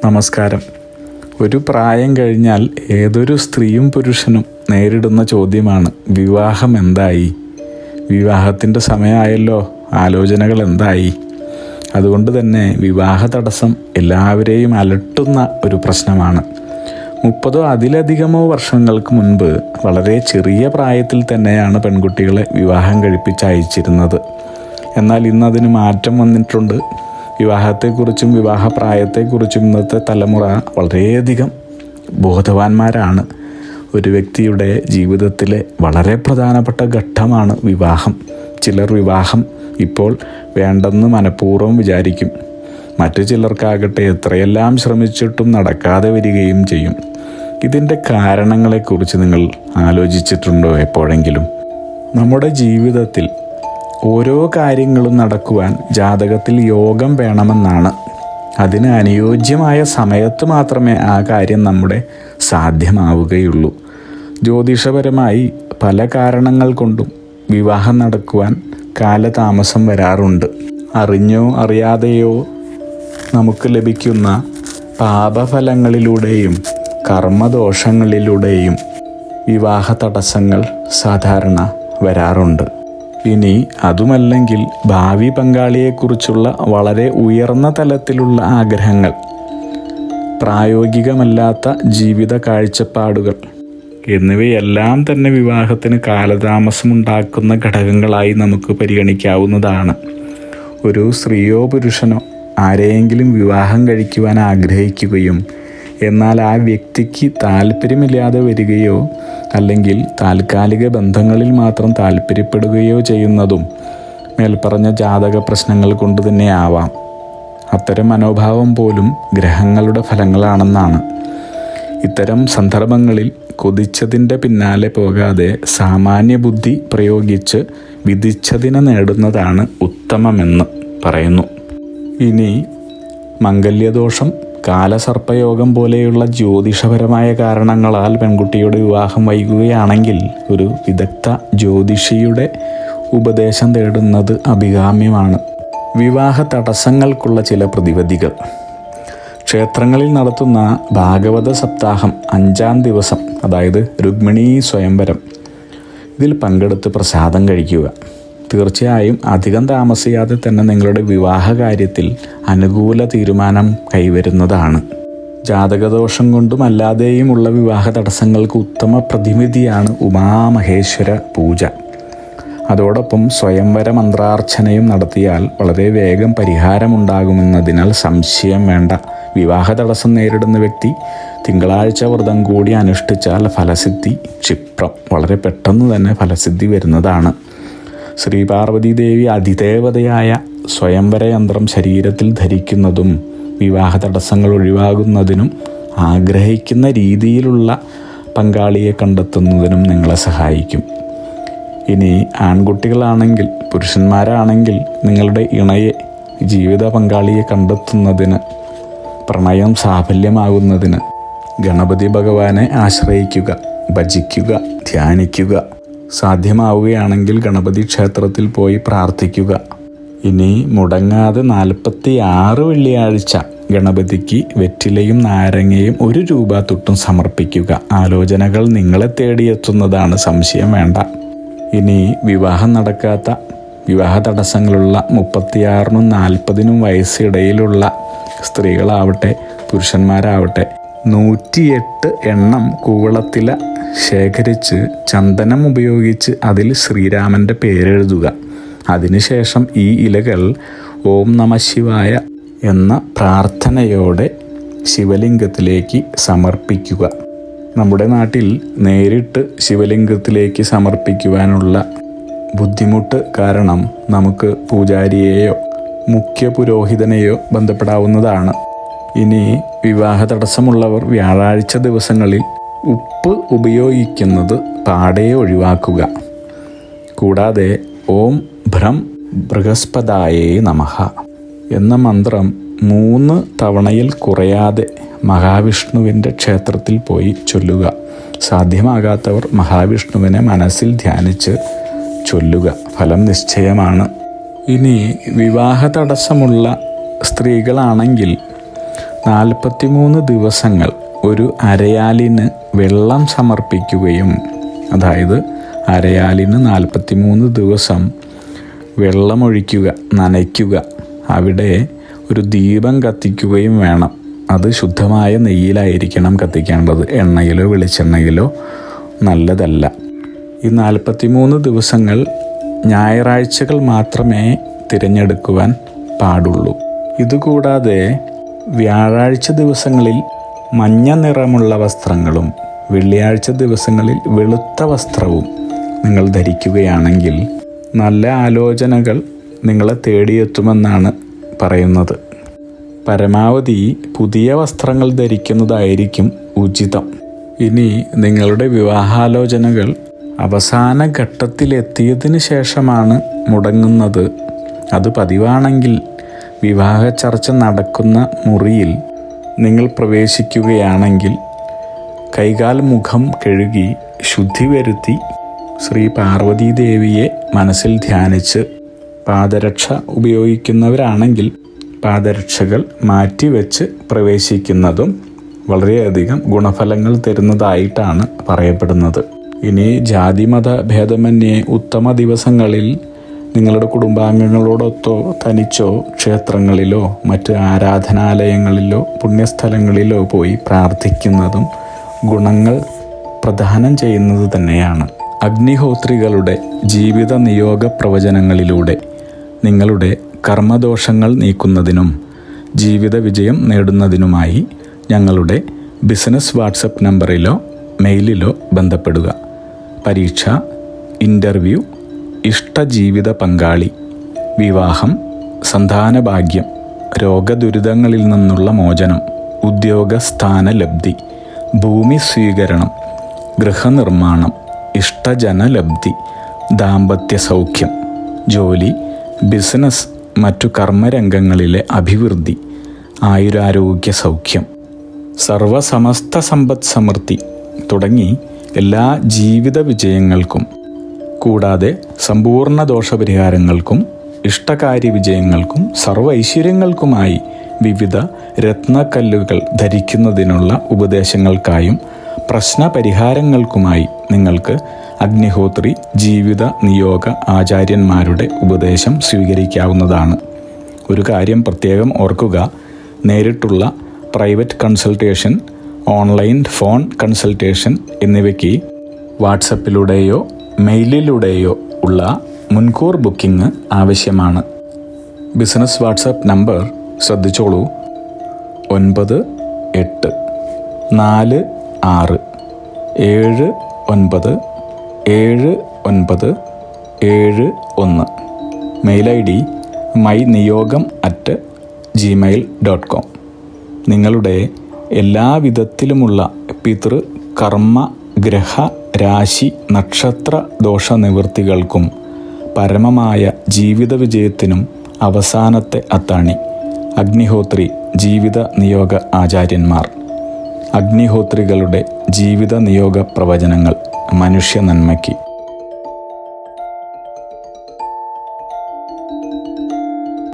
നമസ്കാരം. ഒരു പ്രായം കഴിഞ്ഞാൽ ഏതൊരു സ്ത്രീയും പുരുഷനും നേരിടുന്ന ചോദ്യമാണ്, വിവാഹം എന്തായി? വിവാഹത്തിൻ്റെ സമയമായല്ലോ, ആലോചനകൾ എന്തായി? അതുകൊണ്ട് തന്നെ വിവാഹ തടസ്സം എല്ലാവരെയും അലട്ടുന്ന ഒരു പ്രശ്നമാണ്. 30 അതിലധികമോ വർഷങ്ങൾക്ക് മുൻപ് വളരെ ചെറിയ പ്രായത്തിൽ തന്നെയാണ് പെൺകുട്ടികളെ വിവാഹം കഴിപ്പിച്ചയച്ചിരുന്നത്. എന്നാൽ ഇന്നതിന് മാറ്റം വന്നിട്ടുണ്ട്. വിവാഹത്തെക്കുറിച്ചും വിവാഹപ്രായത്തെക്കുറിച്ചും ഇന്നത്തെ തലമുറ വളരെയധികം ബോധവാന്മാരാണ്. ഒരു വ്യക്തിയുടെ ജീവിതത്തിലെ വളരെ പ്രധാനപ്പെട്ട ഘട്ടമാണ് വിവാഹം. ചിലർ വിവാഹം ഇപ്പോൾ വേണ്ടെന്ന് മനഃപൂർവ്വം വിചാരിക്കും. മറ്റു ചിലർക്കാകട്ടെ എത്രയെല്ലാം ശ്രമിച്ചിട്ടും നടക്കാതെ വരികയും ചെയ്യും. ഇതിൻ്റെ കാരണങ്ങളെക്കുറിച്ച് നിങ്ങൾ ആലോചിച്ചിട്ടുണ്ടോ എപ്പോഴെങ്കിലും? നമ്മുടെ ജീവിതത്തിൽ ഓരോ കാര്യങ്ങളും നടക്കുവാൻ ജാതകത്തിൽ യോഗം വേണമെന്നാണ്. അതിന് അനുയോജ്യമായ സമയത്ത് മാത്രമേ ആ കാര്യം നമ്മുടെ സാധ്യമാവുകയുള്ളൂ. ജ്യോതിഷപരമായി പല കാരണങ്ങൾ കൊണ്ടും വിവാഹം നടക്കുവാൻ കാലതാമസം വരാറുണ്ട്. അറിഞ്ഞോ അറിയാതെയോ നമുക്ക് ലഭിക്കുന്ന പാപഫലങ്ങളിലൂടെയും കർമ്മദോഷങ്ങളിലൂടെയും വിവാഹ തടസ്സങ്ങൾ സാധാരണ വരാറുണ്ട്. ഇനി അതുമല്ലെങ്കിൽ ഭാവി പങ്കാളിയെക്കുറിച്ചുള്ള വളരെ ഉയർന്ന തലത്തിലുള്ള ആഗ്രഹങ്ങൾ, പ്രായോഗികമല്ലാത്ത ജീവിത കാഴ്ചപ്പാടുകൾ എന്നിവയെല്ലാം തന്നെ വിവാഹത്തിന് കാലതാമസമുണ്ടാക്കുന്ന ഘടകങ്ങളായി നമുക്ക് പരിഗണിക്കാവുന്നതാണ്. ഒരു സ്ത്രീയോ പുരുഷനോ ആരെയെങ്കിലും വിവാഹം കഴിക്കുവാൻ ആഗ്രഹിക്കുകയും എന്നാൽ ആ വ്യക്തിക്ക് താല്പര്യമില്ലാതെ വരികയോ അല്ലെങ്കിൽ താൽക്കാലിക ബന്ധങ്ങളിൽ മാത്രം താല്പര്യപ്പെടുകയോ ചെയ്യുന്നതും മേൽപ്പറഞ്ഞ ജാതക പ്രശ്നങ്ങൾ കൊണ്ട് തന്നെ ആവാം. അത്തരം മനോഭാവം പോലും ഗ്രഹങ്ങളുടെ ഫലങ്ങളാണെന്നാണ്. ഇത്തരം സന്ദർഭങ്ങളിൽ കൊതിച്ചതിൻ്റെ പിന്നാലെ പോകാതെ സാമാന്യ ബുദ്ധി പ്രയോഗിച്ച് വിധിച്ചതിനെ നേടുന്നതാണ് ഉത്തമമെന്ന് പറയുന്നു. ഇനി മംഗല്യദോഷം, കാലസർപ്പയോഗം പോലെയുള്ള ജ്യോതിഷപരമായ കാരണങ്ങളാൽ പെൺകുട്ടിയുടെ വിവാഹം വൈകുകയാണെങ്കിൽ ഒരു വിദഗ്ധ ജ്യോതിഷിയുടെ ഉപദേശം തേടുന്നത് അഭികാമ്യമാണ്. വിവാഹ തടസ്സങ്ങൾക്കുള്ള ചില പ്രതിവിധികൾ. ക്ഷേത്രങ്ങളിൽ നടത്തുന്ന ഭാഗവത സപ്താഹം 5-ാം ദിവസം, അതായത് രുക്മിണീ സ്വയംവരം, ഇതിൽ പങ്കെടുത്ത് പ്രസാദം കഴിക്കുക. തീർച്ചയായും അധികം താമസിയാതെ തന്നെ നിങ്ങളുടെ വിവാഹ കാര്യത്തിൽ അനുകൂല തീരുമാനം കൈവരുന്നതാണ്. ജാതകദോഷം കൊണ്ടും അല്ലാതെയുമുള്ള വിവാഹ തടസ്സങ്ങൾക്ക് ഉത്തമ പ്രതിവിധിയാണ് ഉമാമഹേശ്വര പൂജ. അതോടൊപ്പം സ്വയംവര മന്ത്രാർച്ചനയും നടത്തിയാൽ വളരെ വേഗം പരിഹാരമുണ്ടാകുമെന്നതിനാൽ സംശയം വേണ്ട. വിവാഹ തടസ്സം നേരിടുന്ന വ്യക്തി തിങ്കളാഴ്ച വ്രതം കൂടി അനുഷ്ഠിച്ചാൽ ഫലസിദ്ധി ക്ഷിപ്രം, വളരെ പെട്ടെന്ന് തന്നെ ഫലസിദ്ധി വരുന്നതാണ്. ശ്രീ പാർവതീദേവി അതിദേവതയായ സ്വയംവര യന്ത്രം ശരീരത്തിൽ ധരിക്കുന്നതും വിവാഹ തടസ്സങ്ങൾ ഒഴിവാകുന്നതിനും ആഗ്രഹിക്കുന്ന രീതിയിലുള്ള പങ്കാളിയെ കണ്ടെത്തുന്നതിനും നിങ്ങളെ സഹായിക്കും. ഇനി ആൺകുട്ടികളാണെങ്കിൽ, പുരുഷന്മാരാണെങ്കിൽ നിങ്ങളുടെ ഇണയെ, ജീവിത പങ്കാളിയെ കണ്ടെത്തുന്നതിന്, പ്രണയം സാഫല്യമാകുന്നതിന് ഗണപതി ഭഗവാനെ ആശ്രയിക്കുക, ഭജിക്കുക, ധ്യാനിക്കുക. സാധ്യമാവുകയാണെങ്കിൽ ഗണപതി ക്ഷേത്രത്തിൽ പോയി പ്രാർത്ഥിക്കുക. ഇനി മുടങ്ങാതെ 46 വെള്ളിയാഴ്ച ഗണപതിക്ക് വെറ്റിലയും നാരങ്ങയും 1 രൂപ തൊട്ടും സമർപ്പിക്കുക. ആലോചനകൾ നിങ്ങളെ തേടിയെത്തുന്നതാണ്, സംശയം വേണ്ട. ഇനി വിവാഹം നടക്കാത്ത, വിവാഹ തടസ്സങ്ങളുള്ള 36-നും 40-നും വയസ്സിടയിലുള്ള സ്ത്രീകളാവട്ടെ പുരുഷന്മാരാവട്ടെ 108 എണ്ണം കൂവളത്തില ശേഖരിച്ച് ചന്ദനം ഉപയോഗിച്ച് അതിൽ ശ്രീരാമൻ്റെ പേരെഴുതുക. അതിനുശേഷം ഈ ഇലകൾ ഓം നമഃ ശിവായ എന്ന പ്രാർത്ഥനയോടെ ശിവലിംഗത്തിലേക്ക് സമർപ്പിക്കുക. നമ്മുടെ നാട്ടിൽ നേരിട്ട് ശിവലിംഗത്തിലേക്ക് സമർപ്പിക്കുവാനുള്ള ബുദ്ധിമുട്ട് കാരണം നമുക്ക് പൂജാരിയെയോ മുഖ്യ പുരോഹിതനെയോ ബന്ധപ്പെടാവുന്നതാണ്. ഇനി വിവാഹ തടസ്സമുള്ളവർ വ്യാഴാഴ്ച ദിവസങ്ങളിൽ ഉപ്പ് ഉപയോഗിക്കുന്നത് പാടെ ഒഴിവാക്കുക. കൂടാതെ ഓം ഭ്രം ബൃഹസ്പതായേ നമഃ എന്ന മന്ത്രം 3 തവണയിൽ കുറയാതെ മഹാവിഷ്ണുവിൻ്റെ ക്ഷേത്രത്തിൽ പോയി ചൊല്ലുക. സാധ്യമാകാത്തവർ മഹാവിഷ്ണുവിനെ മനസ്സിൽ ധ്യാനിച്ച് ചൊല്ലുക. ഫലം നിശ്ചയമാണ്. ഇനി വിവാഹ തടസ്സമുള്ള സ്ത്രീകളാണെങ്കിൽ 43 ദിവസങ്ങൾ ഒരു അരയാലിന് വെള്ളം സമർപ്പിക്കുകയും, അതായത് അരയാലിന് 43 ദിവസം വെള്ളമൊഴിക്കുക, നനയ്ക്കുക, അവിടെ ഒരു ദീപം കത്തിക്കുകയും വേണം. അത് ശുദ്ധമായ നെയ്യിലായിരിക്കണം കത്തിക്കേണ്ടത്, എണ്ണയിലോ വെളിച്ചെണ്ണയിലോ നല്ലതല്ല. ഈ 43 ദിവസങ്ങൾ ഞായറാഴ്ചകൾ മാത്രമേ തിരഞ്ഞെടുക്കുവാൻ പാടുള്ളൂ. ഇതുകൂടാതെ വ്യാഴാഴ്ച ദിവസങ്ങളിൽ മഞ്ഞ നിറമുള്ള വസ്ത്രങ്ങളും വെള്ളിയാഴ്ച ദിവസങ്ങളിൽ വെളുത്ത വസ്ത്രവും നിങ്ങൾ ധരിക്കുകയാണെങ്കിൽ നല്ല ആലോചനകൾ നിങ്ങളെ തേടിയെത്തുമെന്നാണ് പറയുന്നത്. പരമാവധി പുതിയ വസ്ത്രങ്ങൾ ധരിക്കുന്നതായിരിക്കും ഉചിതം. ഇനി നിങ്ങളുടെ വിവാഹാലോചനകൾ അവസാന ഘട്ടത്തിലെത്തിയതിന് ശേഷമാണ് മുടങ്ങുന്നത്. അത് പതിവാണെങ്കിൽ വിവാഹ ചർച്ച നടക്കുന്ന മുറിയിൽ നിങ്ങൾ പ്രവേശിക്കുകയാണെങ്കിൽ കൈകാൽ മുഖം കഴുകി ശുദ്ധി വരുത്തി ശ്രീ പാർവതീ ദേവിയെ മനസ്സിൽ ധ്യാനിച്ച് പാദരക്ഷ ഉപയോഗിക്കുന്നവരാണെങ്കിൽ പാദരക്ഷകൾ മാറ്റിവെച്ച് പ്രവേശിക്കുന്നതും വളരെയധികം ഗുണഫലങ്ങൾ തരുന്നതായിട്ടാണ് പറയപ്പെടുന്നത്. ഇനി ജാതിമത ഭേദമന്യേ ഉത്തമ ദിവസങ്ങളിൽ നിങ്ങളുടെ കുടുംബാംഗങ്ങളോടൊത്തോ തനിച്ചോ ക്ഷേത്രങ്ങളിലോ മറ്റ് ആരാധനാലയങ്ങളിലോ പുണ്യസ്ഥലങ്ങളിലോ പോയി പ്രാർത്ഥിക്കുന്നതും ഗുണങ്ങൾ പ്രദാനം ചെയ്യുന്നത് തന്നെയാണ്. അഗ്നിഹോത്രികളുടെ ജീവിത നിയോഗ പ്രവചനങ്ങളിലൂടെ നിങ്ങളുടെ കർമ്മദോഷങ്ങൾ നീക്കുന്നതിനും ജീവിത വിജയം നേടുന്നതിനുമായി ഞങ്ങളുടെ ബിസിനസ് വാട്സപ്പ് നമ്പറിലോ മെയിലിലോ ബന്ധപ്പെടുക. പരീക്ഷ, ഇൻ്റർവ്യൂ, ഇഷ്ടജീവിത പങ്കാളി, വിവാഹം, സന്താനഭാഗ്യം, രോഗദുരിതങ്ങളിൽ നിന്നുള്ള മോചനം, ഉദ്യോഗസ്ഥാന ലബ്ധി, ഭൂമി സ്വീകരണം, ഗൃഹനിർമ്മാണം, ഇഷ്ടജനലബ്ധി, ദാമ്പത്യ സൗഖ്യം, ജോലി, ബിസിനസ്, മറ്റു കർമ്മരംഗങ്ങളിലെ അഭിവൃദ്ധി, ആയുരാരോഗ്യ സൗഖ്യം, സർവസമസ്ത സമ്പദ് സമൃദ്ധി തുടങ്ങി എല്ലാ ജീവിത വിജയങ്ങൾക്കും കൂടാതെ സമ്പൂർണ്ണ ദോഷപരിഹാരങ്ങൾക്കും ഇഷ്ടകാര്യ വിജയങ്ങൾക്കും സർവ്വ ഐശ്വര്യങ്ങൾക്കുമായി വിവിധ രത്നക്കല്ലുകൾ ധരിക്കുന്നതിനുള്ള ഉപദേശങ്ങൾക്കായും പ്രശ്നപരിഹാരങ്ങൾക്കുമായി നിങ്ങൾക്ക് അഗ്നിഹോത്രി ജീവിത നിയോഗ ആചാര്യന്മാരുടെ ഉപദേശം സ്വീകരിക്കാവുന്നതാണ്. ഒരു കാര്യം പ്രത്യേകം ഓർക്കുക, നേരിട്ടുള്ള private consultation, online phone consultation എന്നിവയ്ക്ക് വാട്സപ്പിലൂടെയോ മെയിലിലൂടെയോ ഉള്ള മുൻകൂർ ബുക്കിംഗ് ആവശ്യമാണ്. ബിസിനസ് വാട്സപ്പ് നമ്പർ ശ്രദ്ധിച്ചോളൂ: 9846797971. Mail ID myniyogam@gmail.com. നിങ്ങളുടെ എല്ലാ വിധത്തിലുമുള്ള പിതൃ, കർമ്മ, ഗ്രഹ, രാശി, നക്ഷത്ര ദോഷ നിവൃത്തികൾക്കും പരമമായ ജീവിത വിജയത്തിനും അവസാനത്തെ അത്താണി അഗ്നിഹോത്രി ജീവിത നിയോഗ ആചാര്യന്മാർ. അഗ്നിഹോത്രികളുടെ ജീവിത നിയോഗ പ്രവചനങ്ങൾ മനുഷ്യ നന്മയ്ക്ക്.